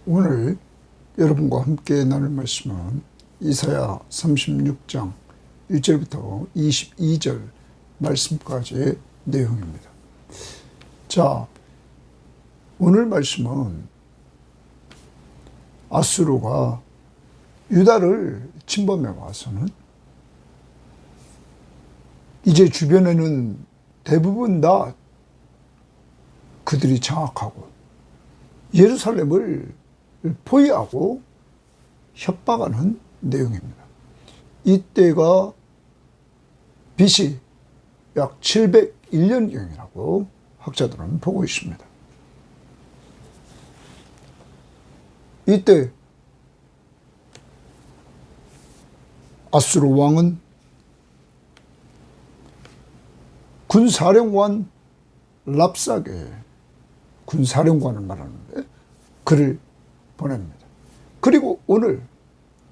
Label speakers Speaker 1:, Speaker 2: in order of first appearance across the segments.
Speaker 1: 오늘 여러분과 함께 나눌 말씀은 이사야 36장 1절부터 22절 말씀까지의 내용입니다. 자, 오늘 말씀은 아수르가 유다를 침범해 와서는 이제 주변에는 대부분 다 그들이 장악하고 예루살렘을 포위하고 협박하는 내용입니다. 이때가 BC 약 701년경이라고 학자들은 보고 있습니다. 이때 아수르 왕은 군사령관 랍사게, 군사령관을 말하는데 그를 보냅니다. 그리고 오늘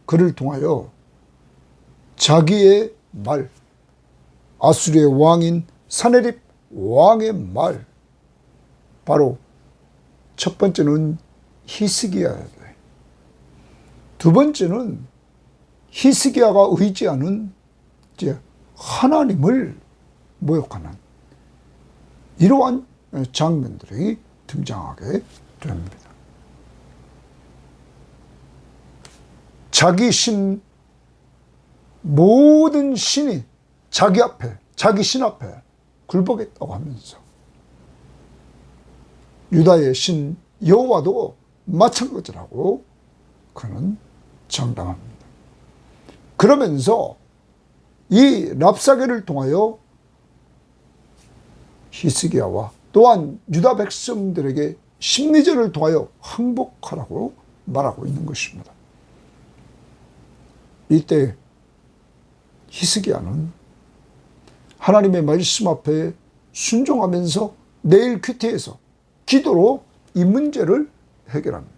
Speaker 1: 그를 통하여 자기의 말, 아수르의 왕인 사네립 왕의 말, 바로 첫 번째는 히스기야야 돼. 두 번째는 히스기야가 의지하는 이제 하나님을 모욕하는 이러한 장면들이 등장하게 됩니다. 자기 신, 모든 신이 자기 앞에, 자기 신 앞에 굴복했다고 하면서 유다의 신 여호와도 마찬가지라고 그는 장담합니다. 그러면서 이 랍사게를 통하여 히스기야와 또한 유다 백성들에게 심리전을 통하여 항복하라고 말하고 있는 것입니다. 이때 히스기야는 하나님의 말씀 앞에 순종하면서 내일 큐티에서 기도로 이 문제를 해결합니다.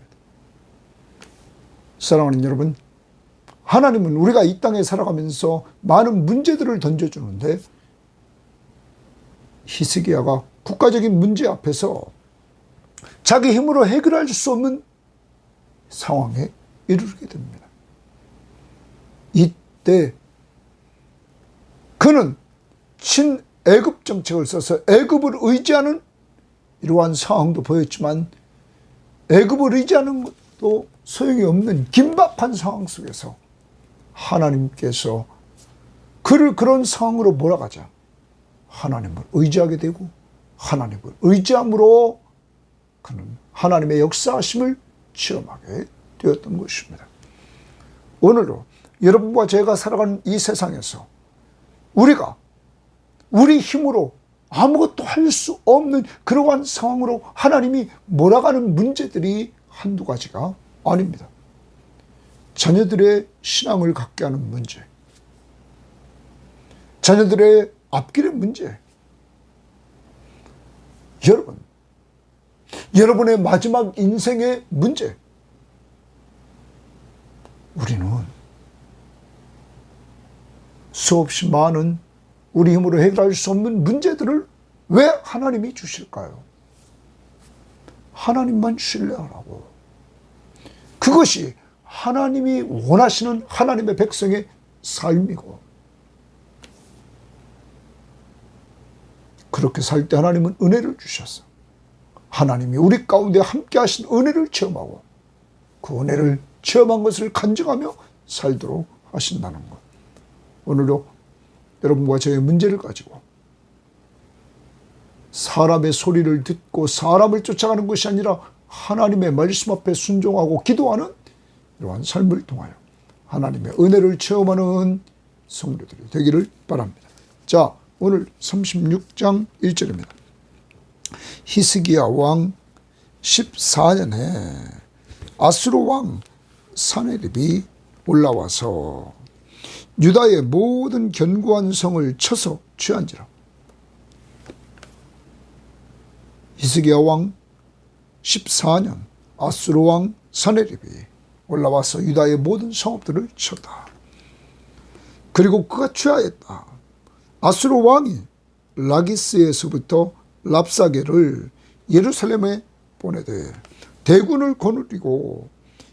Speaker 1: 사랑하는 여러분, 하나님은 우리가 이 땅에 살아가면서 많은 문제들을 던져주는데 히스기야가 국가적인 문제 앞에서 자기 힘으로 해결할 수 없는 상황에 이르게 됩니다. 이때 그는 친애굽 정책을 써서 애굽을 의지하는 이러한 상황도 보였지만 애굽을 의지하는 것도 소용이 없는 긴박한 상황 속에서 하나님께서 그를 그런 상황으로 몰아가자 하나님을 의지하게 되고 하나님을 의지함으로 그는 하나님의 역사하심을 체험하게 되었던 것입니다. 오늘도 여러분과 제가 살아가는 이 세상에서 우리가 우리 힘으로 아무것도 할 수 없는 그러한 상황으로 하나님이 몰아가는 문제들이 한두 가지가 아닙니다. 자녀들의 신앙을 갖게 하는 문제, 자녀들의 앞길의 문제, 여러분의 마지막 인생의 문제, 우리는 수없이 많은 우리 힘으로 해결할 수 없는 문제들을 왜 하나님이 주실까요? 하나님만 신뢰하라고. 그것이 하나님이 원하시는 하나님의 백성의 삶이고, 그렇게 살 때 하나님은 은혜를 주셨어. 하나님이 우리 가운데 함께 하신 은혜를 체험하고 그 은혜를 체험한 것을 간증하며 살도록 하신다는 것. 오늘도 여러분과 저의 문제를 가지고 사람의 소리를 듣고 사람을 쫓아가는 것이 아니라 하나님의 말씀 앞에 순종하고 기도하는 이러한 삶을 통하여 하나님의 은혜를 체험하는 성도들이 되기를 바랍니다. 자, 오늘 36장 1절입니다. 히스기야 왕 14년에 아수르 왕 사네립이 올라와서 유다의 모든 견고한 성을 쳐서 취한지라. 히스기야 왕 14년 아수르 왕 사네립이 올라와서 유다의 모든 성읍들을 쳤다. 그리고 그가 취하였다. 아수르 왕이 라기스에서부터 랍사게를 예루살렘에 보내되 대군을 거느리고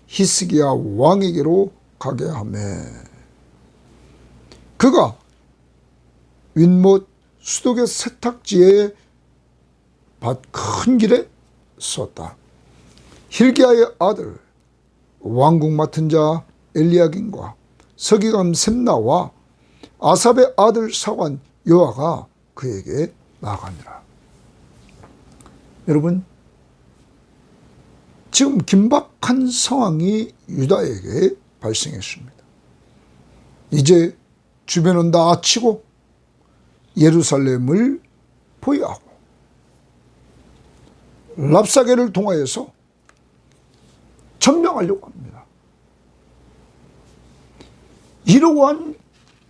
Speaker 1: 히스기야 왕에게로 가게 하매 그가 윗못 수독의 세탁지에 밭 큰 길에 섰다. hil기야의 아들 왕궁 맡은 자 엘리야김과 서기관 셈나와 아삽의 아들 사관 요아가 그에게 나아가니라. 여러분, 지금 긴박한 상황이 유다에게 발생했습니다. 이제 주변은 다 치고 예루살렘을 포위하고 랍사게를 통하여서 점령하려고 합니다. 이러한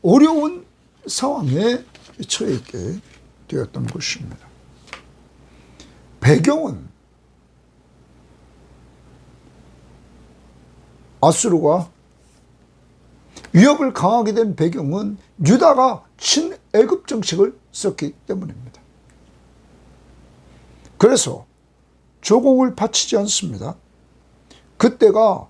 Speaker 1: 어려운 상황에 처해 있게 되었던 것입니다. 배경은 아수르가 위협을 강하게 된 배경은 유다가 친애굽 정책을 썼기 때문입니다. 그래서 조공을 바치지 않습니다. 그때가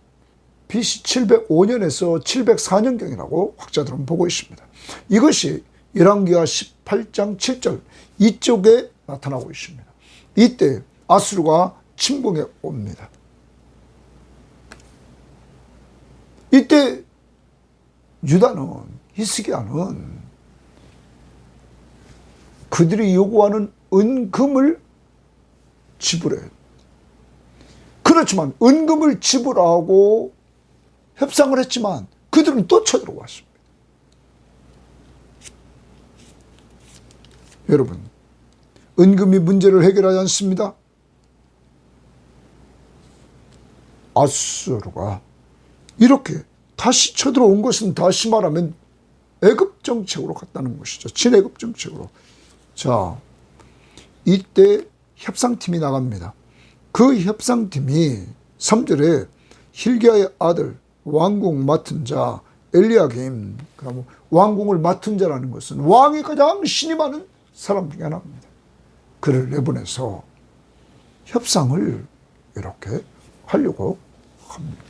Speaker 1: BC 705년에서 704년경이라고 학자들은 보고 있습니다. 이것이 열왕기하 18장 7절 이쪽에 나타나고 있습니다. 이때 아수르가 침공해 옵니다. 이때 유다는, 히스기야는 그들이 요구하는 은금을 지불해요. 그렇지만 은금을 지불하고 협상을 했지만 그들은 또 쳐들어왔습니다. 여러분, 은금이 문제를 해결하지 않습니다. 아수르가 이렇게 다시 쳐들어온 것은 다시 말하면 애굽 정책으로 갔다는 것이죠. 친애굽 정책으로. 자, 이때 협상팀이 나갑니다. 그 협상팀이 3절에 hil기야의 아들 왕궁 맡은 자 엘리야김, 그러면 왕궁을 맡은 자라는 것은 왕이 가장 신이 많은 사람 중에 하나입니다. 그를 내보내서 협상을 이렇게 하려고 합니다.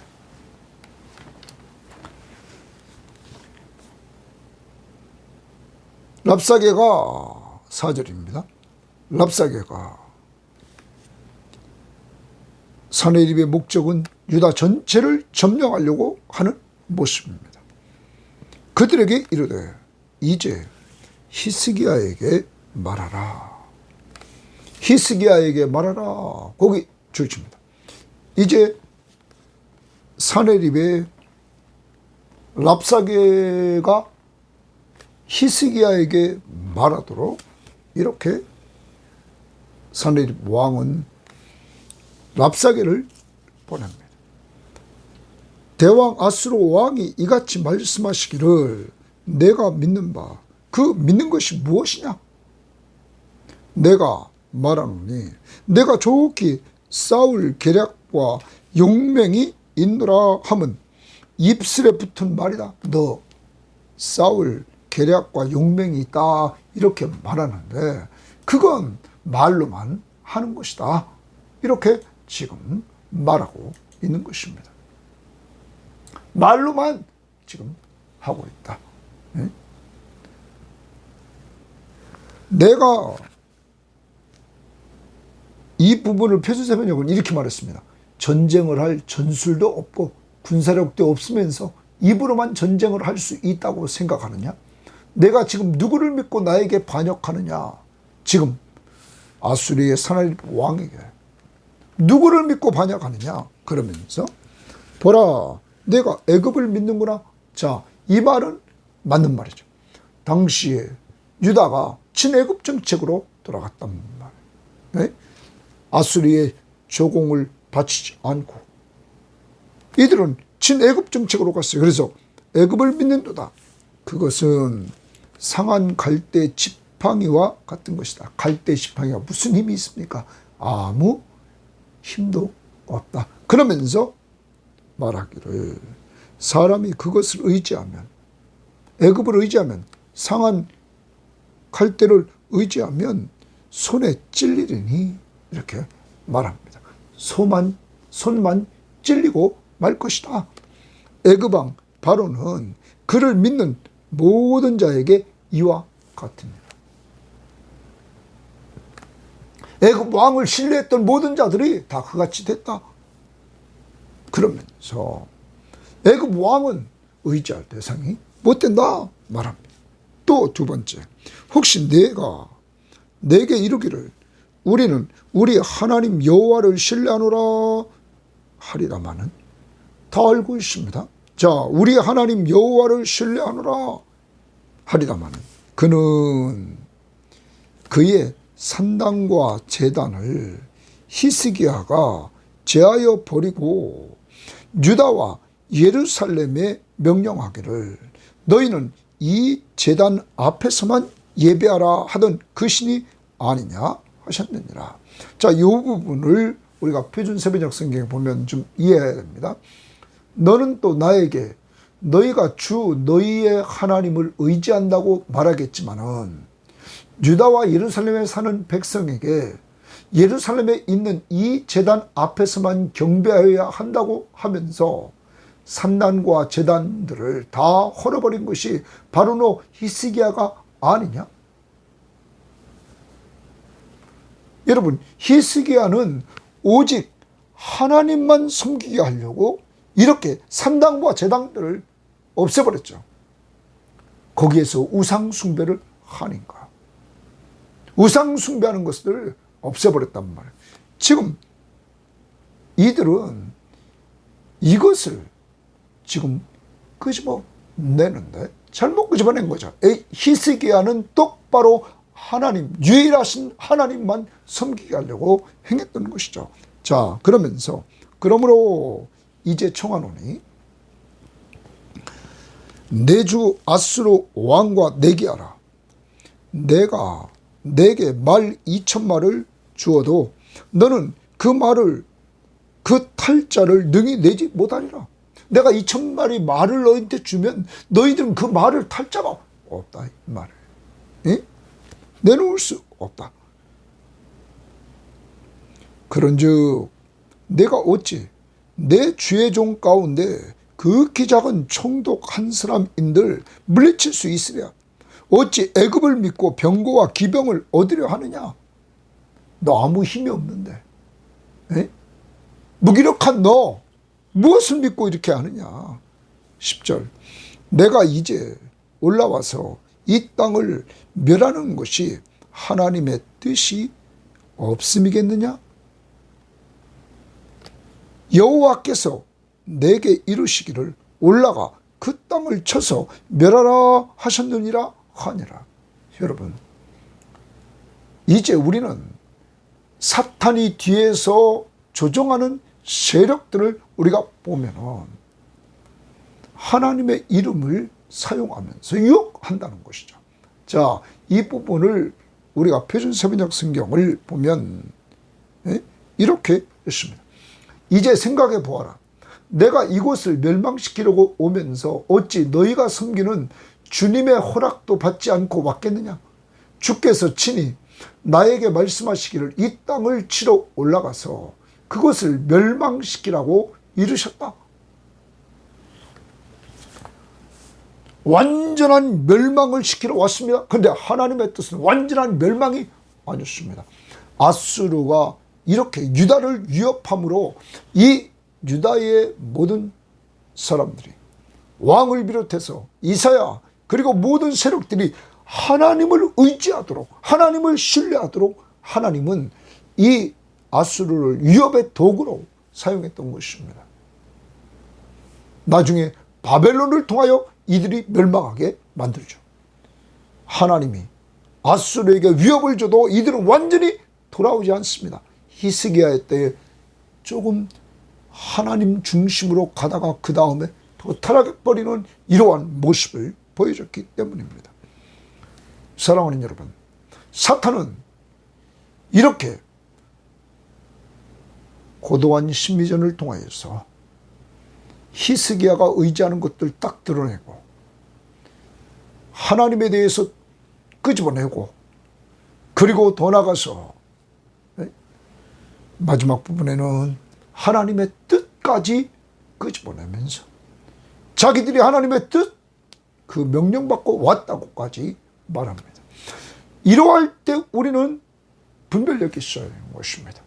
Speaker 1: 랍사게가 4절입니다. 랍사게가 사내립의 목적은 유다 전체를 점령하려고 하는 모습입니다. 그들에게 이르되 이제 히스기야에게 말하라. 히스기야에게 말하라. 거기 줄칩니다. 이제 사내립의 랍사게가 히스기야에게 말하도록 이렇게 사내립 왕은 랍사게를 보냅니다. 대왕 아수르 왕이 이같이 말씀하시기를 내가 믿는 바 그 믿는 것이 무엇이냐? 내가 말하노니 내가 좋게 싸울 계략과 용맹이 있노라 함은 입술에 붙은 말이다. 너 싸울 계략과 용맹이 있다 이렇게 말하는데 그건 말로만 하는 것이다. 이렇게 지금 말하고 있는 것입니다. 말로만 지금 하고 있다. 내가 이 부분을 표준세번역은 이렇게 말했습니다. 전쟁을 할 전술도 없고 군사력도 없으면서 입으로만 전쟁을 할 수 있다고 생각하느냐? 내가 지금 누구를 믿고 나에게 반역하느냐? 지금 아수르의 사나립 왕에게 누구를 믿고 반역하느냐? 그러면서 보라, 내가 애굽을 믿는구나. 자, 이 말은 맞는 말이죠. 당시에 유다가 친애굽 정책으로 돌아갔단 말이에요. 네? 아수르의 조공을 바치지 않고 이들은 친애굽 정책으로 갔어요. 그래서 애굽을 믿는도다. 그것은 상한 갈대 지팡이와 같은 것이다. 갈대 지팡이가 무슨 힘이 있습니까? 아무 힘도 없다. 그러면서 말하기를 사람이 그것을 의지하면, 애굽을 의지하면, 상한 갈대를 의지하면 손에 찔리리니 이렇게 말합니다. 소만 손만 찔리고 말 것이다. 애굽왕 바로는 그를 믿는 모든 자에게 이와 같습니다. 애굽 왕을 신뢰했던 모든 자들이 다 그같이 됐다. 그러면서 애굽 왕은 의지할 대상이 못 된다 말합니다. 또 두 번째, 혹시 내가 내게 이르기를 우리는 우리 하나님 여호와를 신뢰하노라 하리라마는 다 알고 있습니다. 자, 우리 하나님 여호와를 신뢰하노라 하리라마는 그는 그의 산당과 제단을 히스기야가 제하여 버리고 유다와 예루살렘에 명령하기를 너희는 이 제단 앞에서만 예배하라 하던 그 신이 아니냐 하셨느니라. 자, 이 부분을 우리가 표준 세번역 성경에 보면 좀 이해해야 됩니다. 너는 또 나에게 너희가 주 너희의 하나님을 의지한다고 말하겠지만은 유다와 예루살렘에 사는 백성에게 예루살렘에 있는 이 제단 앞에서만 경배하여야 한다고 하면서 산단과 제단들을 다 헐어버린 것이 바로 너 히스기야가 아니냐? 여러분, 히스기야는 오직 하나님만 섬기게 하려고 이렇게 산당과 제단들을 없애버렸죠. 거기에서 우상 숭배를 하니까. 우상 숭배하는 것들을 없애버렸단 말이에요. 지금 이들은 이것을 지금 끄집어내는데 잘못 끄집어낸 거죠. 히스기야는 똑바로 하나님, 유일하신 하나님만 섬기게 하려고 행했던 것이죠. 자, 그러므로 이제 청하노니 내 주 아수르 왕과 내기하라. 내가 내게 말 2,000마를 주어도 너는 그 탈자를 능히 내지 못하리라. 내가 2,000마리 말을 너희한테 주면 너희들은 그 말을 탈 자가 없다. 이 말을. 예? 내놓을 수 없다. 그런즉 내가 어찌 내 주의 종 가운데 극히 작은 총독 한 사람인들 물리칠 수 있으랴. 어찌 애굽을 믿고 병거와 기병을 얻으려 하느냐. 너 아무 힘이 없는데. 에? 무기력한 너 무엇을 믿고 이렇게 하느냐. 10절 내가 이제 올라와서 이 땅을 멸하는 것이 하나님의 뜻이 없음이겠느냐. 여호와께서 내게 이르시기를 올라가 그 땅을 쳐서 멸하라 하셨느니라 하니라. 여러분, 이제 우리는 사탄이 뒤에서 조종하는 세력들을 우리가 보면은 하나님의 이름을 사용하면서 유혹한다는 것이죠. 자, 이 부분을 우리가 표준 세번역 성경을 보면 이렇게 했습니다. 이제 생각해 보아라. 내가 이곳을 멸망시키려고 오면서 어찌 너희가 섬기는 주님의 허락도 받지 않고 왔겠느냐. 주께서 친히 나에게 말씀하시기를 이 땅을 치러 올라가서 그것을 멸망시키라고 이르셨다. 완전한 멸망을 시키러 왔습니다. 그런데 하나님의 뜻은 완전한 멸망이 아니었습니다. 아수르가 이렇게 유다를 위협함으로 이 유다의 모든 사람들이 왕을 비롯해서 이사야 그리고 모든 세력들이 하나님을 의지하도록, 하나님을 신뢰하도록 하나님은 이 아수르를 위협의 도구로 사용했던 것입니다. 나중에 바벨론을 통하여 이들이 멸망하게 만들죠. 하나님이 아수르에게 위협을 줘도 이들은 완전히 돌아오지 않습니다. 히스기야의 때에 조금 하나님 중심으로 가다가 그 다음에 타락해버리는 이러한 모습을 보여줬기 때문입니다. 사랑하는 여러분, 사탄은 이렇게 고도한 심리전을 통하여서 히스기야가 의지하는 것들 딱 드러내고 하나님에 대해서 끄집어내고 그리고 더 나가서 마지막 부분에는 하나님의 뜻까지 끄집어내면서 자기들이 하나님의 뜻, 그 명령받고 왔다고까지 말합니다. 이러할 때 우리는 분별력이 있어야 하는 것입니다.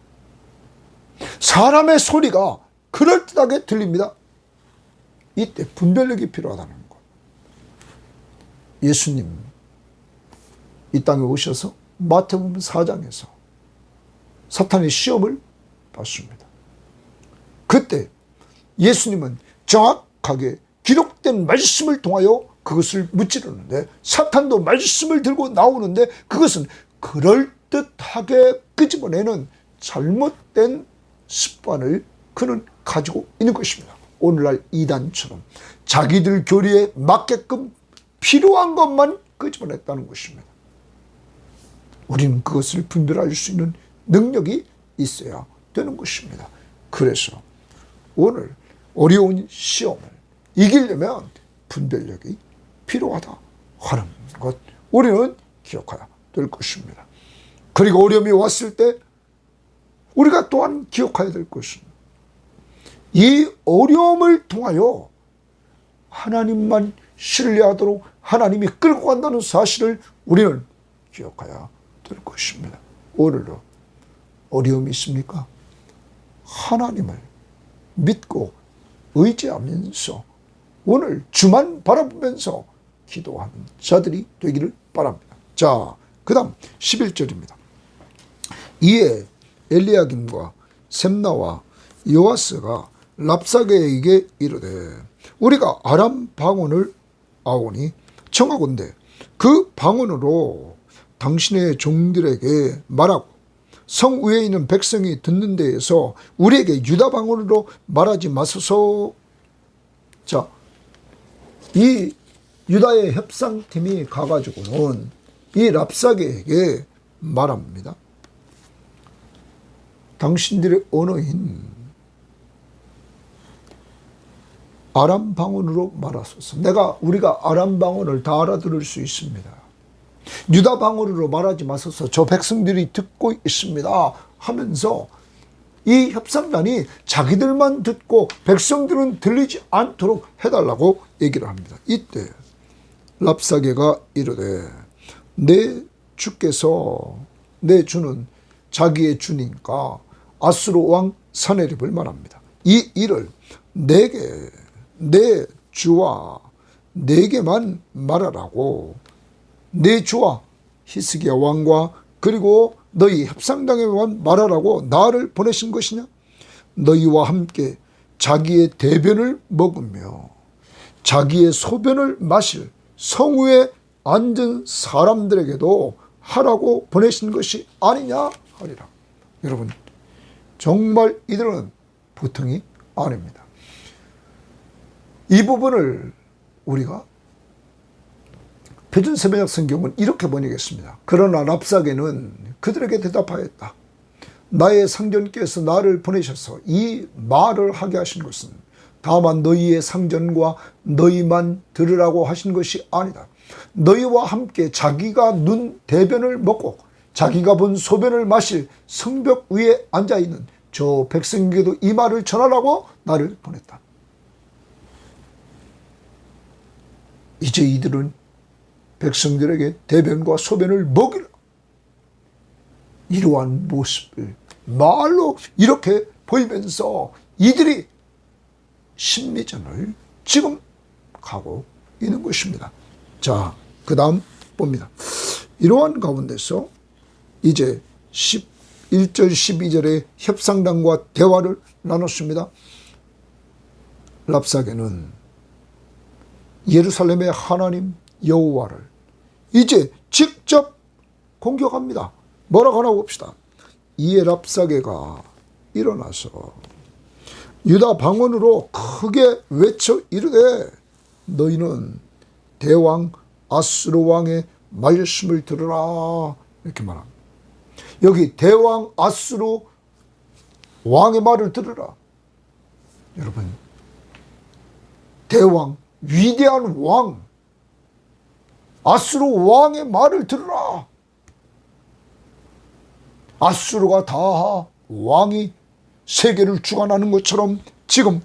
Speaker 1: 사람의 소리가 그럴듯하게 들립니다. 이때 분별력이 필요하다는 것. 예수님 이 땅에 오셔서 마태복음 4장에서 사탄의 시험을 받습니다. 그때 예수님은 정확하게 기록된 말씀을 통하여 그것을 무찌르는데, 사탄도 말씀을 들고 나오는데 그것은 그럴듯하게 끄집어내는 잘못된 습관을 그는 가지고 있는 것입니다. 오늘날 이단처럼 자기들 교리에 맞게끔 필요한 것만 끄집어냈다는 것입니다. 우리는 그것을 분별할 수 있는 능력이 있어야 되는 것입니다. 그래서 오늘 어려운 시험을 이기려면 분별력이 필요하다 하는 것, 우리는 기억해야 될 것입니다. 그리고 어려움이 왔을 때 우리가 또한 기억해야 될 것은, 이 어려움을 통하여 하나님만 신뢰하도록 하나님이 끌고 간다는 사실을 우리는 기억해야 될 것입니다. 오늘도 어려움이 있습니까? 하나님을 믿고 의지하면서 오늘 주만 바라보면서 기도하는 자들이 되기를 바랍니다. 자, 그 다음 11절입니다. 이에 엘리야김과 셈나와 요아스가 랍사게에게 이르되 우리가 아람 방언을 아오니 청하건대 그 방언으로 당신의 종들에게 말하고 성 위에 있는 백성이 듣는 데에서 우리에게 유다 방언으로 말하지 마소서. 자, 이 유다의 협상팀이 가가지고는 이 랍사게에게 말합니다. 당신들의 언어인 아람 방언으로 말하소서. 우리가 아람 방언을 다 알아들을 수 있습니다. 유다 방언으로 말하지 마소서. 저 백성들이 듣고 있습니다 하면서 이 협상단이 자기들만 듣고 백성들은 들리지 않도록 해달라고 얘기를 합니다. 이때 랍사게가 이르되 내 주께서, 내 주는 자기의 주니까 아수르 왕 사네립을 말합니다. 이 일을 내게, 내 주와 내게만 말하라고 내 주와 히스기야 왕과 그리고 너희 협상당에만 말하라고 나를 보내신 것이냐? 너희와 함께 자기의 대변을 먹으며 자기의 소변을 마실 성우에 앉은 사람들에게도 하라고 보내신 것이 아니냐 하리라. 여러분, 정말 이들은 보통이 아닙니다. 이 부분을 우리가 표준세번역 성경은 이렇게 번역했습니다. 그러나 랍사게는 그들에게 대답하였다. 나의 상전께서 나를 보내셔서 이 말을 하게 하신 것은 다만 너희의 상전과 너희만 들으라고 하신 것이 아니다. 너희와 함께 자기가 눈 대변을 먹고 자기가 본 소변을 마실 성벽 위에 앉아있는 저 백성에게도 이 말을 전하라고 나를 보냈다. 이제 이들은 백성들에게 대변과 소변을 먹이라. 이러한 모습을 말로 이렇게 보이면서 이들이 심리전을 지금 가고 있는 것입니다. 자, 그 다음 봅니다. 이러한 가운데서 이제 11절 12절에 협상단과 대화를 나눴습니다. 랍사게는 예루살렘의 하나님 여호와를 이제 직접 공격합니다. 뭐라고 하나 봅시다. 이에 랍사게가 일어나서 유다 방언으로 크게 외쳐 이르되 너희는 대왕 아수르 왕의 말씀을 들으라. 이렇게 말합니다. 여기 대왕 아수르 왕의 말을 들으라. 여러분, 대왕, 위대한 왕 아수르 왕의 말을 들으라. 아수르가 다 왕이 세계를 주관하는 것처럼 지금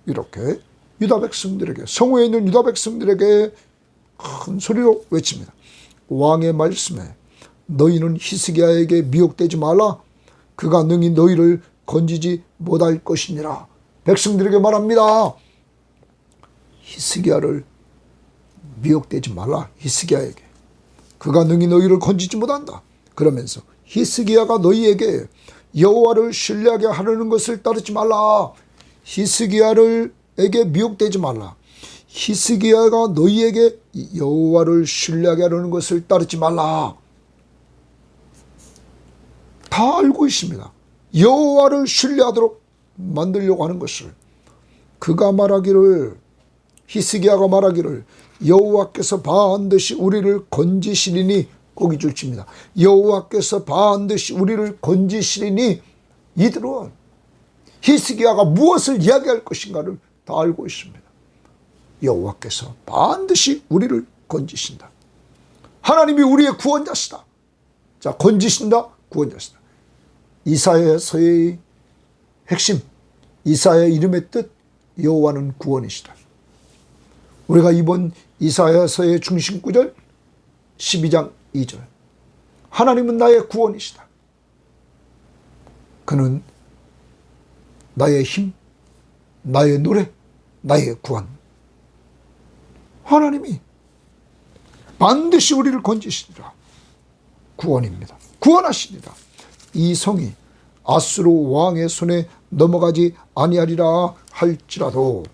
Speaker 1: 이렇게 유다 백성들에게, 성읍에 있는 유다 백성들에게 큰 소리로 외칩니다. 왕의 말씀에 너희는 히스기야에게 미혹되지 말라. 그가 능히 너희를 건지지 못할 것이니라. 백성들에게 말합니다. 히스기야를 미혹되지 말라. 히스기야에게. 그가 능히 너희를 건지지 못한다. 그러면서 히스기야가 너희에게 여호와를 신뢰하게 하려는 것을 따르지 말라. 히스기야에게 미혹되지 말라. 히스기야가 너희에게 여호와를 신뢰하게 하려는 것을 따르지 말라. 다 알고 있습니다. 여호와를 신뢰하도록 만들려고 하는 것을. 그가 말하기를, 히스기야가 말하기를 여호와께서 반드시 우리를 건지시리니, 거기 줄칩니다. 여호와께서 반드시 우리를 건지시리니, 이들은 히스기야가 무엇을 이야기할 것인가를 다 알고 있습니다. 여호와께서 반드시 우리를 건지신다. 하나님이 우리의 구원자시다. 자, 건지신다, 구원자시다. 이사야서의 핵심, 이사야 이름의 뜻, 여호와는 구원이시다. 우리가 이번 이사야서의 중심 구절 12장 2절, 하나님은 나의 구원이시다. 그는 나의 힘, 나의 노래, 나의 구원. 하나님이 반드시 우리를 건지시리라. 구원입니다. 구원하시리라. 이 성이 아수르 왕의 손에 넘어가지 아니하리라 할지라도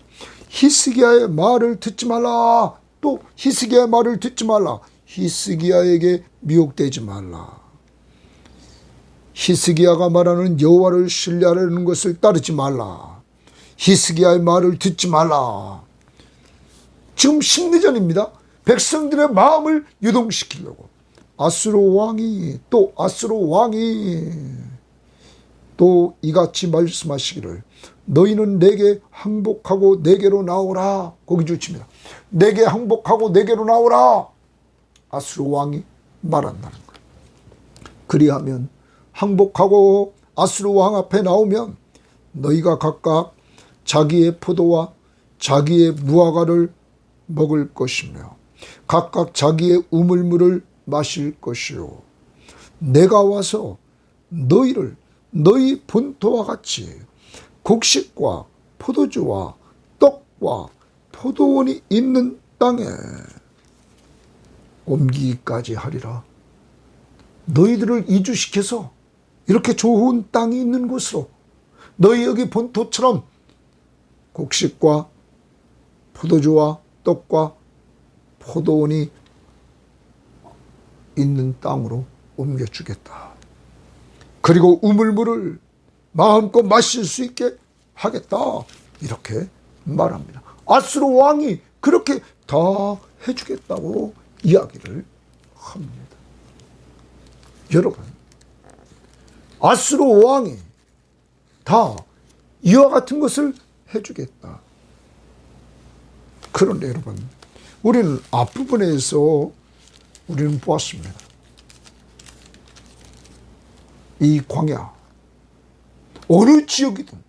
Speaker 1: 히스기야의 말을 듣지 말라. 또 히스기야의 말을 듣지 말라. 히스기야에게 미혹되지 말라. 히스기야가 말하는 여호와를 신뢰하려는 것을 따르지 말라. 히스기야의 말을 듣지 말라. 지금 심리전입니다. 백성들의 마음을 유동시키려고 아수르 왕이 또 이같이 말씀하시기를 너희는 내게 항복하고 내게로 나오라. 거기 주칩니다. 내게 항복하고 내게로 나오라. 아수르 왕이 말한다는 거예요. 그리하면 항복하고 아수르 왕 앞에 나오면 너희가 각각 자기의 포도와 자기의 무화과를 먹을 것이며 각각 자기의 우물물을 마실 것이요. 내가 와서 너희를 너희 본토와 같이 곡식과 포도주와 떡과 포도원이 있는 땅에 옮기기까지 하리라. 너희들을 이주시켜서 이렇게 좋은 땅이 있는 곳으로, 너희 여기 본토처럼 곡식과 포도주와 떡과 포도원이 있는 땅으로 옮겨주겠다. 그리고 우물물을 마음껏 마실 수 있게 하겠다. 이렇게 말합니다. 아수르 왕이 그렇게 다 해주겠다고 이야기를 합니다. 여러분, 아수르 왕이 다 이와 같은 것을 해주겠다. 그런데 여러분, 우리는 앞부분에서 우리는 보았습니다. 이 광야, 어느 지역이든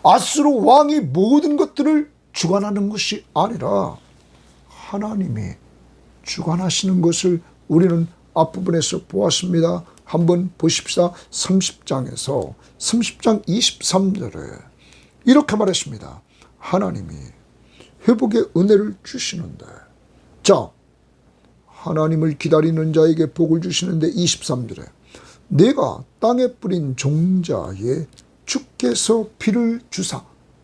Speaker 1: 아수르 왕이 모든 것들을 주관하는 것이 아니라 하나님이 주관하시는 것을 우리는 앞부분에서 보았습니다. 한번 보십시다. 30장 23절에 이렇게 말했습니다. 하나님이 회복의 은혜를 주시는데, 자, 하나님을 기다리는 자에게 복을 주시는데 23절에 내가 땅에 뿌린 종자에 주께서 비를 주사,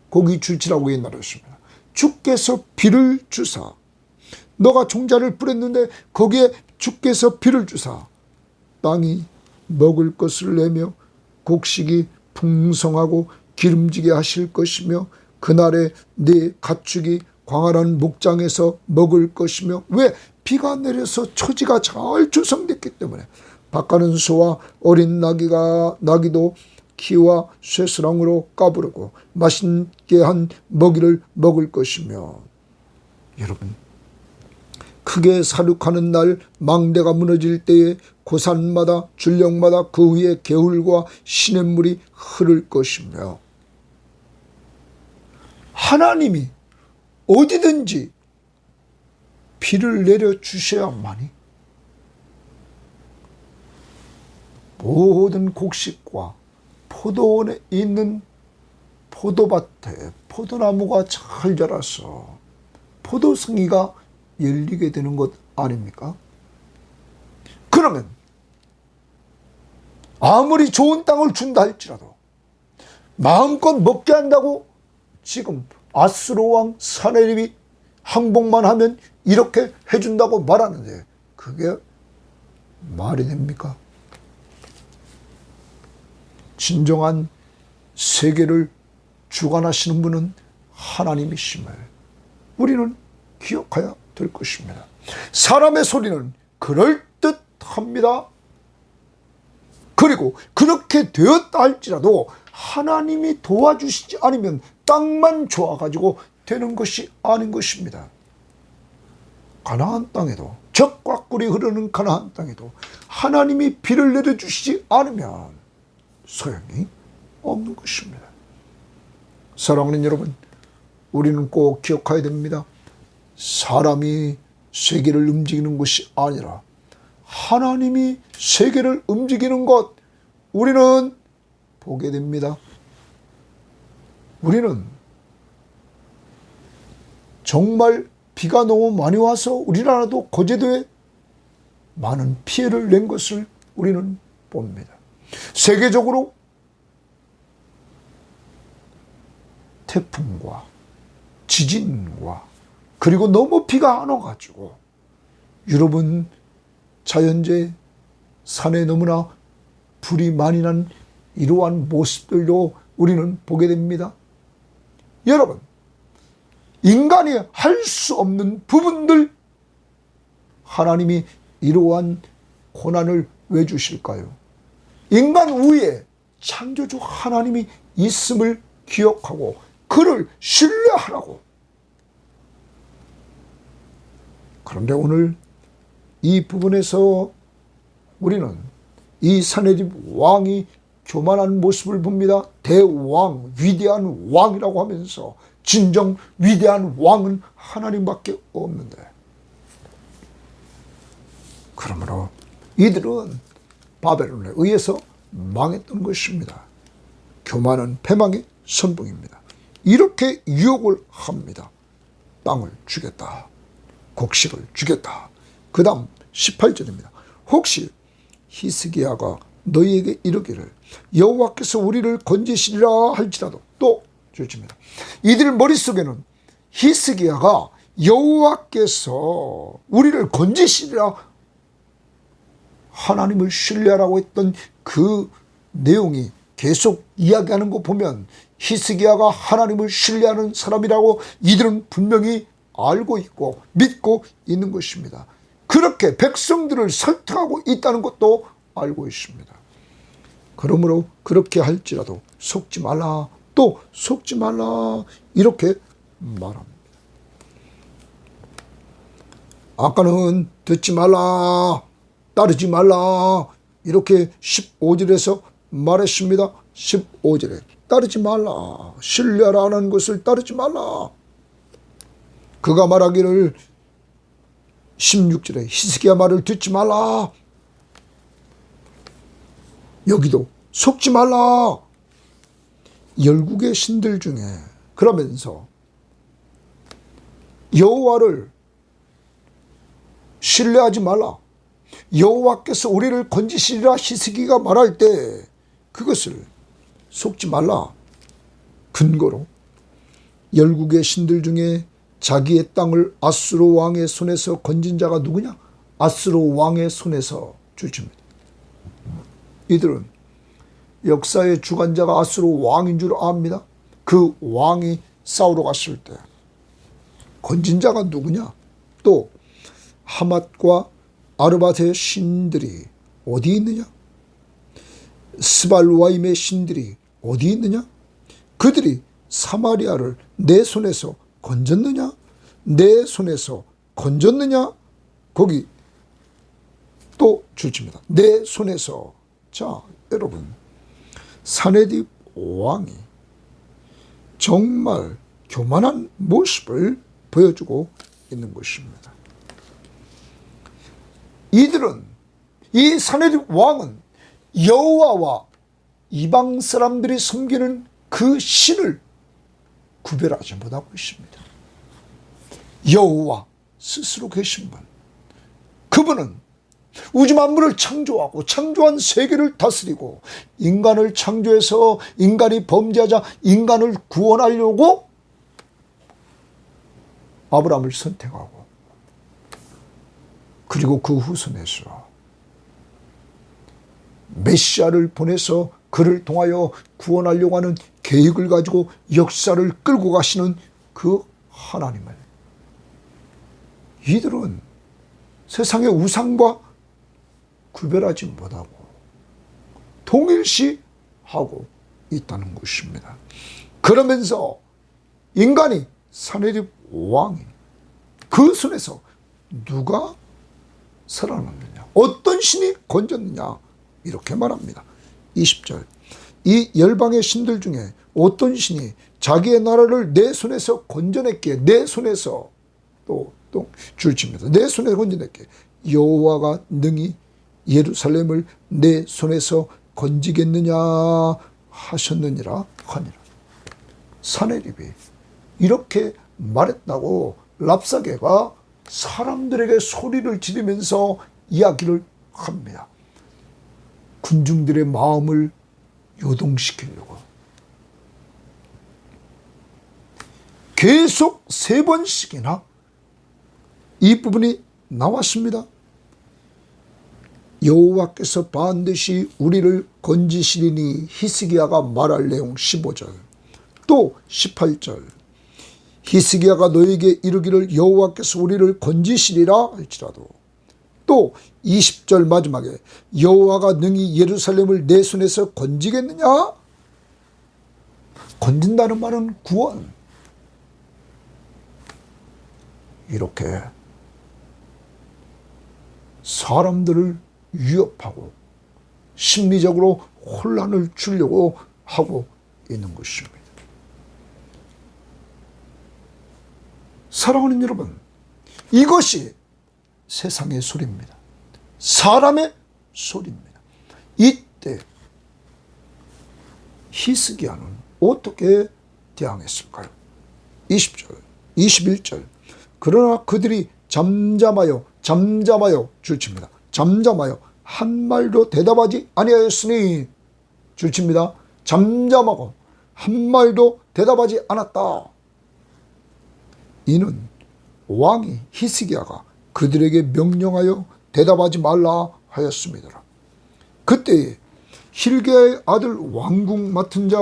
Speaker 1: 거기 줄지라고 말했습니다. 주께서 비를 주사, 너가 종자를 뿌렸는데 거기에 주께서 비를 주사 땅이 먹을 것을 내며 곡식이 풍성하고 기름지게 하실 것이며 그날에 네 가축이 광활한 목장에서 먹을 것이며, 왜? 비가 내려서 초지가 잘 조성됐기 때문에 밭가는 소와 어린 나귀도 키와 쇠스랑으로 까부르고 맛있게 한 먹이를 먹을 것이며. 여러분, 크게 사륙하는 날 망대가 무너질 때에 고산마다 줄령마다 그 위에 개울과 시냇물이 흐를 것이며, 하나님이 어디든지 비를 내려주셔야만이 모든 곡식과 포도원에 있는 포도밭에 포도나무가 잘 자라서 포도송이가 열리게 되는 것 아닙니까? 그러면 아무리 좋은 땅을 준다 할지라도 마음껏 먹게 한다고 지금 아수르 왕 사네립이 항복만 하면 이렇게 해준다고 말하는데 그게 말이 됩니까? 진정한 세계를 주관하시는 분은 하나님이심을 우리는 기억해야 될 것입니다. 사람의 소리는 그럴듯합니다. 그리고 그렇게 되었다 할지라도 하나님이 도와주시지 않으면 땅만 좋아가지고 되는 것이 아닌 것입니다. 가나안 땅에도, 젖과 꿀이 흐르는 가나안 땅에도 하나님이 비를 내려주시지 않으면 소용이 없는 것입니다. 사랑하는 여러분, 우리는 꼭 기억해야 됩니다. 사람이 세계를 움직이는 것이 아니라 하나님이 세계를 움직이는 것, 우리는 보게 됩니다. 우리는 정말 비가 너무 많이 와서 우리나라도 거제도에 많은 피해를 낸 것을 우리는 봅니다. 세계적으로 태풍과 지진과 그리고 너무 비가 안 와가지고 유럽은 자연재해, 산에 너무나 불이 많이 난 이러한 모습들도 우리는 보게 됩니다. 여러분, 인간이 할 수 없는 부분들 하나님이 이러한 고난을 왜 주실까요? 인간 위에 창조주 하나님이 있음을 기억하고 그를 신뢰하라고. 그런데 오늘 이 부분에서 우리는 이 사네립 왕이 교만한 모습을 봅니다. 대왕, 위대한 왕이라고 하면서 진정 위대한 왕은 하나님밖에 없는데, 그러므로 이들은 바벨론에 의해서 망했던 것입니다. 교만은 패망의 선봉입니다. 이렇게 유혹을 합니다. 땅을 주겠다, 곡식을 주겠다. 그 다음 18절입니다. 혹시 히스기야가 너희에게 이르기를 여호와께서 우리를 건지시리라 할지라도, 또 주십니다. 이들 머릿속에는 히스기야가 여호와께서 우리를 건지시리라, 하나님을 신뢰하라고 했던 그 내용이 계속 이야기하는 거 보면 히스기야가 하나님을 신뢰하는 사람이라고 이들은 분명히 알고 있고 믿고 있는 것입니다. 그렇게 백성들을 설득하고 있다는 것도 알고 있습니다. 그러므로 그렇게 할지라도 속지 말라, 또 속지 말라, 이렇게 말합니다. 아까는 듣지 말라, 따르지 말라, 이렇게 15절에서 말했습니다. 15절에 따르지 말라, 신뢰하라는 것을 따르지 말라. 그가 말하기를 16절에 히스기야 말을 듣지 말라. 여기도 속지 말라. 열국의 신들 중에, 그러면서 여호와를 신뢰하지 말라, 여호와께서 우리를 건지시리라 히스기야가 말할 때 그것을 속지 말라 근거로 열국의 신들 중에 자기의 땅을 아수르 왕의 손에서 건진 자가 누구냐? 아수르 왕의 손에서 주십니다. 이들은 역사의 주관자가 아수르 왕인 줄 압니다. 그 왕이 싸우러 갔을 때 건진 자가 누구냐? 또 하맛과 아르밧의 신들이 어디 있느냐? 스발와임의 신들이 어디 있느냐? 그들이 사마리아를 내 손에서 건졌느냐? 내 손에서 건졌느냐? 거기 또 주십니다. 내 손에서. 자, 여러분, 사내립 왕이 정말 교만한 모습을 보여주고 있는 것입니다. 이들은, 이 사내립 왕은 여호와와 이방 사람들이 섬기는 그 신을 구별하지 못하고 있습니다. 여호와 스스로 계신 분, 그분은 우주 만물을 창조하고 창조한 세계를 다스리고 인간을 창조해서 인간이 범죄하자 인간을 구원하려고 아브라함을 선택하고, 그리고 그 후손에서 메시아를 보내서 그를 통하여 구원하려고 하는 계획을 가지고 역사를 끌고 가시는 그 하나님을 이들은 세상의 우상과 구별하지 못하고 동일시하고 있다는 것입니다. 그러면서 인간이 사내립 왕이 그 손에서 누가 살아났느냐, 어떤 신이 건졌느냐, 이렇게 말합니다. 20절, 이 열방의 신들 중에 어떤 신이 자기의 나라를 내 손에서 건져냈기에, 내 손에서 또 줄칩니다. 내 손에 건져냈기에 여호와가 능히 예루살렘을 내 손에서 건지겠느냐 하셨느니라 하니라. 사내립이 이렇게 말했다고 랍사게가 사람들에게 소리를 지르면서 이야기를 합니다. 군중들의 마음을 요동시키려고. 계속 3번씩이나 이 부분이 나왔습니다. 여호와께서 반드시 우리를 건지시리니 히스기야가 말할 내용 15절, 또 18절, 히스기야가 너에게 이르기를 여호와께서 우리를 건지시리라 할지라도, 또 20절 마지막에 여호와가 능히 예루살렘을 내 손에서 건지겠느냐. 건진다는 말은 구원. 이렇게 사람들을 위협하고 심리적으로 혼란을 주려고 하고 있는 것입니다. 사랑하는 여러분, 이것이 세상의 소리입니다. 사람의 소리입니다. 이때 히스기야는 어떻게 대항했을까요? 20절, 21절, 그러나 그들이 잠잠하여 줄칩니다. 잠잠하여 한 말도 대답하지 아니하였으니, 줄칩니다. 잠잠하고 한 말도 대답하지 않았다. 이는 왕이 히스기야가 그들에게 명령하여 대답하지 말라 하였습니다. 그때 hilki야의 아들 왕궁 맡은 자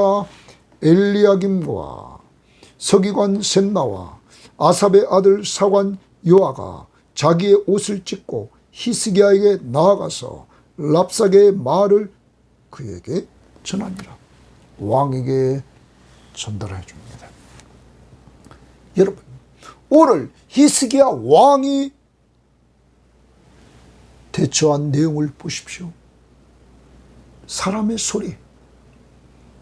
Speaker 1: 엘리야김과 서기관 셈나와 아삽의 아들 사관 요아가 자기의 옷을 찢고 히스기야에게 나아가서 랍사게의 말을 그에게 전하니라. 왕에게 전달해 줍니다. 여러분, 오늘 히스기야 왕이 대처한 내용을 보십시오. 사람의 소리.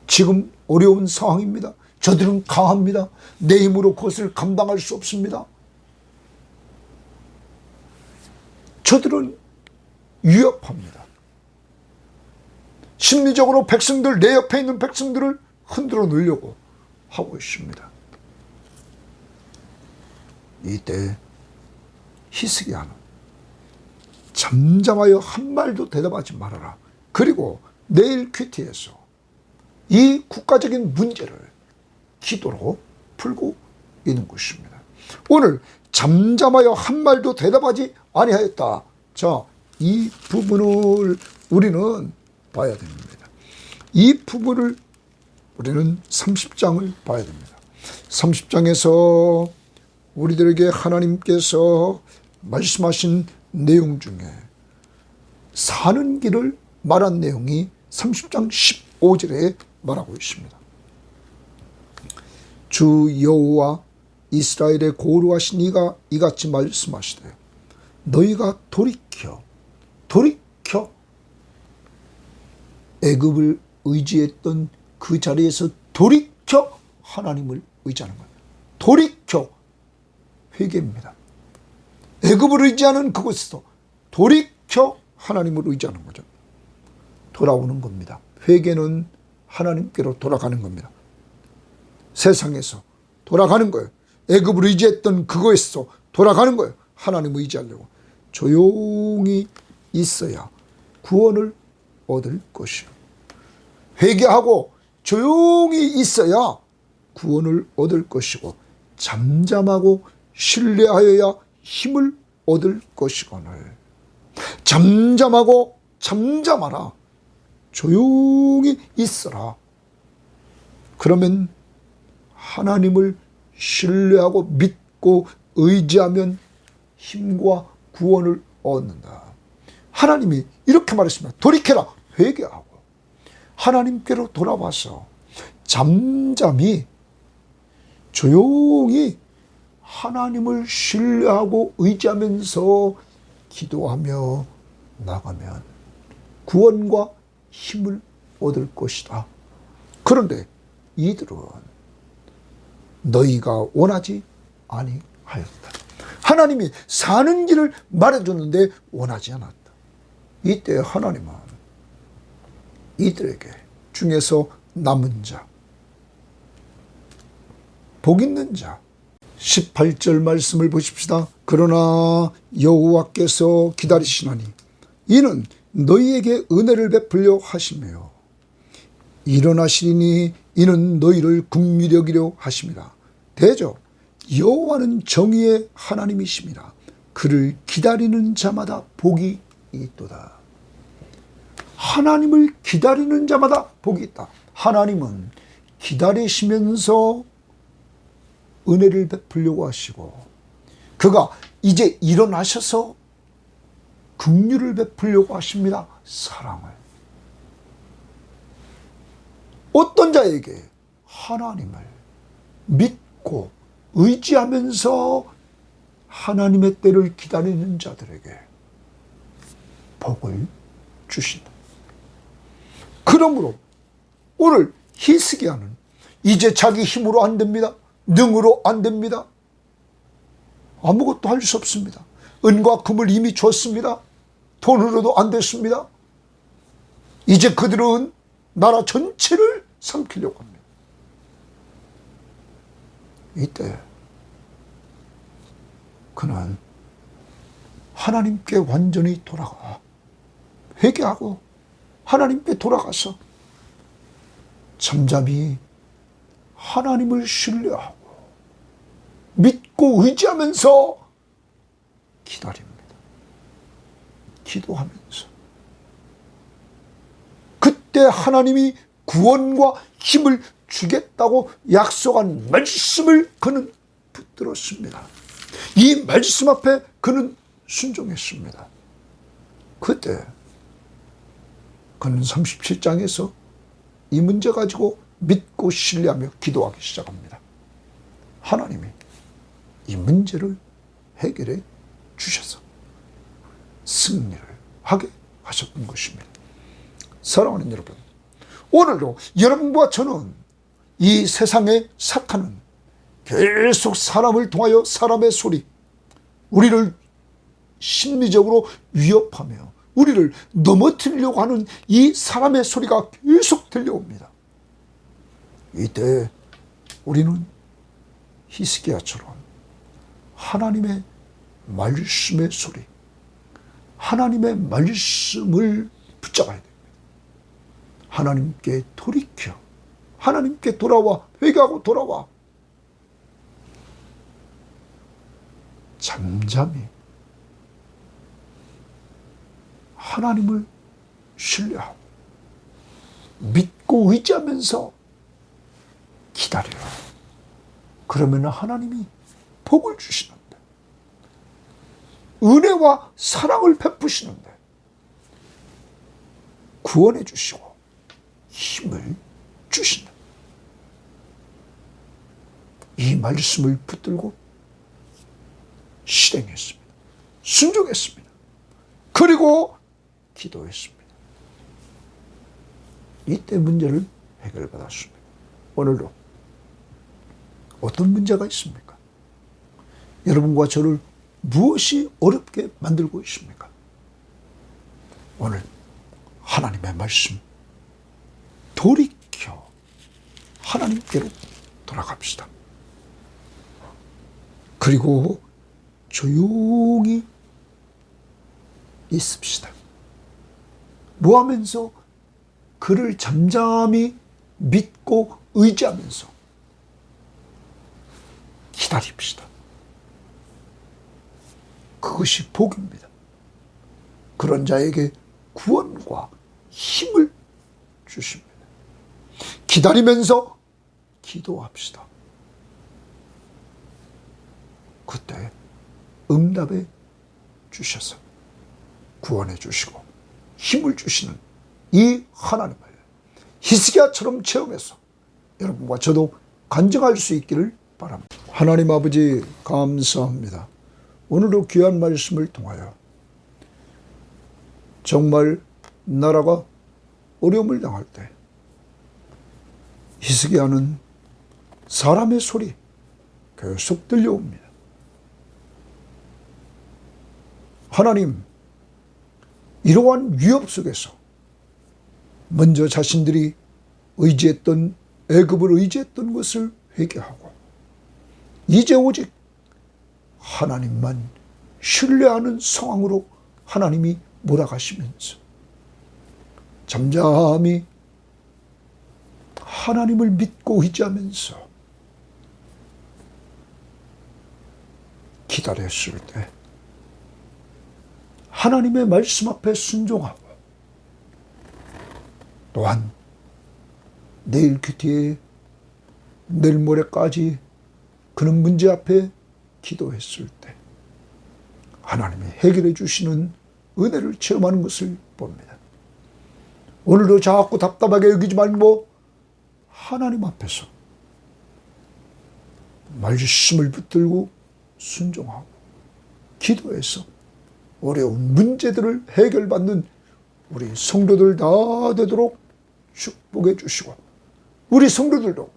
Speaker 1: 지금 어려운 상황입니다. 저들은 강합니다. 내 힘으로 그것을 감당할 수 없습니다. 저들은 위협합니다. 심리적으로 백성들, 내 옆에 있는 백성들을 흔들어 놓으려고 하고 있습니다. 이때 히스기야는 잠잠하여 한 말도 대답하지 말아라. 그리고 내일 큐티에서 이 국가적인 문제를 기도로 풀고 있는 것입니다. 오늘 잠잠하여 한 말도 대답하지 아니하였다. 자, 이 부분을 우리는 봐야 됩니다. 이 부분을 우리는 30장을 봐야 됩니다. 30장에서 우리들에게 하나님께서 말씀하신 내용 중에 사는 길을 말한 내용이 30장 15절에 말하고 있습니다. 주 여호와 이스라엘의 고루하신 이가 이같이 말씀하시되 너희가 돌이켜 애굽을 의지했던 그 자리에서 돌이켜 하나님을 의지하는 거예요. 돌이켜 회개입니다. 애굽을 의지하는 그곳에서 돌이켜 하나님을 의지하는 거죠. 돌아오는 겁니다. 회개는 하나님께로 돌아가는 겁니다. 세상에서 돌아가는 거예요. 애굽을 의지했던 그곳에서 돌아가는 거예요. 하나님을 의지하려고. 조용히 있어야 구원을 얻을 것이요. 회개하고 조용히 있어야 구원을 얻을 것이고, 잠잠하고 신뢰하여야 힘을 얻을 것이거늘 잠잠하고 잠잠하라. 조용히 있어라. 그러면 하나님을 신뢰하고 믿고 의지하면 힘과 구원을 얻는다. 하나님이 이렇게 말했습니다. 돌이켜라. 회개하고 하나님께로 돌아와서 잠잠히 조용히 하나님을 신뢰하고 의지하면서 기도하며 나가면 구원과 힘을 얻을 것이다. 그런데 이들은 너희가 원하지 아니하였다. 하나님이 사는 길을 말해줬는데 원하지 않았다. 이때 하나님은 이들에게 중에서 남은 자, 복 있는 자, 18절 말씀을 보십시다. 그러나 여호와께서 기다리시나니 이는 너희에게 은혜를 베풀려 하시며 일어나시리니 이는 너희를 긍휼히 여기려 하심이라. 대저 여호와는 정의의 하나님이십니다. 그를 기다리는 자마다 복이 있도다. 하나님을 기다리는 자마다 복이 있다. 하나님은 기다리시면서 은혜를 베풀려고 하시고, 그가 이제 일어나셔서 긍휼을 베풀려고 하십니다. 사랑을. 어떤 자에게? 하나님을 믿고 의지하면서 하나님의 때를 기다리는 자들에게 복을 주신다. 그러므로 오늘 히스기야는 이제 자기 힘으로 안 됩니다. 능으로 안 됩니다. 아무것도 할 수 없습니다. 은과 금을 이미 줬습니다. 돈으로도 안 됐습니다. 이제 그들은 나라 전체를 삼키려고 합니다. 이때 그는 하나님께 완전히 돌아가 회개하고 하나님께 돌아가서 잠잠히 하나님을 신뢰하고 믿고 의지하면서 기다립니다. 기도하면서. 그때 하나님이 구원과 힘을 주겠다고 약속한 말씀을 그는 붙들었습니다. 이 말씀 앞에 그는 순종했습니다. 그때 그는 37장에서 이 문제 가지고 믿고 신뢰하며 기도하기 시작합니다. 하나님이 이 문제를 해결해 주셔서 승리를 하게 하셨던 것입니다. 사랑하는 여러분, 오늘도 여러분과 저는 이 세상의 사탄은 계속 사람을 통하여 사람의 소리, 우리를 심리적으로 위협하며 우리를 넘어뜨리려고 하는 이 사람의 소리가 계속 들려옵니다. 이때 우리는 히스기야처럼 하나님의 말씀의 소리, 하나님의 말씀을 붙잡아야 됩니다. 하나님께 돌이켜, 하나님께 돌아와, 회개하고 돌아와. 잠잠히 하나님을 신뢰하고 믿고 의지하면서 기다려라. 그러면 하나님이 복을 주시는데, 은혜와 사랑을 베푸시는데, 구원해 주시고 힘을 주신다. 이 말씀을 붙들고 실행했습니다. 순종했습니다. 그리고 기도했습니다. 이때 문제를 해결받았습니다. 오늘도 어떤 문제가 있습니까? 여러분과 저를 무엇이 어렵게 만들고 있습니까? 오늘 하나님의 말씀 돌이켜 하나님께로 돌아갑시다. 그리고 조용히 있읍시다. 뭐 하면서? 그를 잠잠히 믿고 의지하면서 기다립시다. 그것이 복입니다. 그런 자에게 구원과 힘을 주십니다. 기다리면서 기도합시다. 그때 응답해 주셔서 구원해 주시고 힘을 주시는 이 하나님을 히스기야처럼 체험해서 여러분과 저도 간증할 수 있기를 바랍니다. 하나님 아버지 감사합니다. 오늘도 귀한 말씀을 통하여 정말 나라가 어려움을 당할 때 히스기야는 사람의 소리 계속 들려옵니다. 하나님, 이러한 위협 속에서 먼저 자신들이 의지했던 애굽을 의지했던 것을 회개하고 이제 오직 하나님만 신뢰하는 상황으로 하나님이 몰아가시면서 잠잠히 하나님을 믿고 의지하면서 기다렸을 때 하나님의 말씀 앞에 순종하고 또한 내일 큐티에 내일 모레까지 그런 문제 앞에 기도했을 때 하나님이 해결해 주시는 은혜를 체험하는 것을 봅니다. 오늘도 자꾸 답답하게 여기지 말고 하나님 앞에서 말씀을 붙들고 순종하고 기도해서 어려운 문제들을 해결받는 우리 성도들 다 되도록 축복해 주시고 우리 성도들도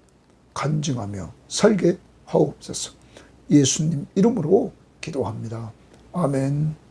Speaker 1: 간증하며 살게 하옵소서. 예수님 이름으로 기도합니다. 아멘.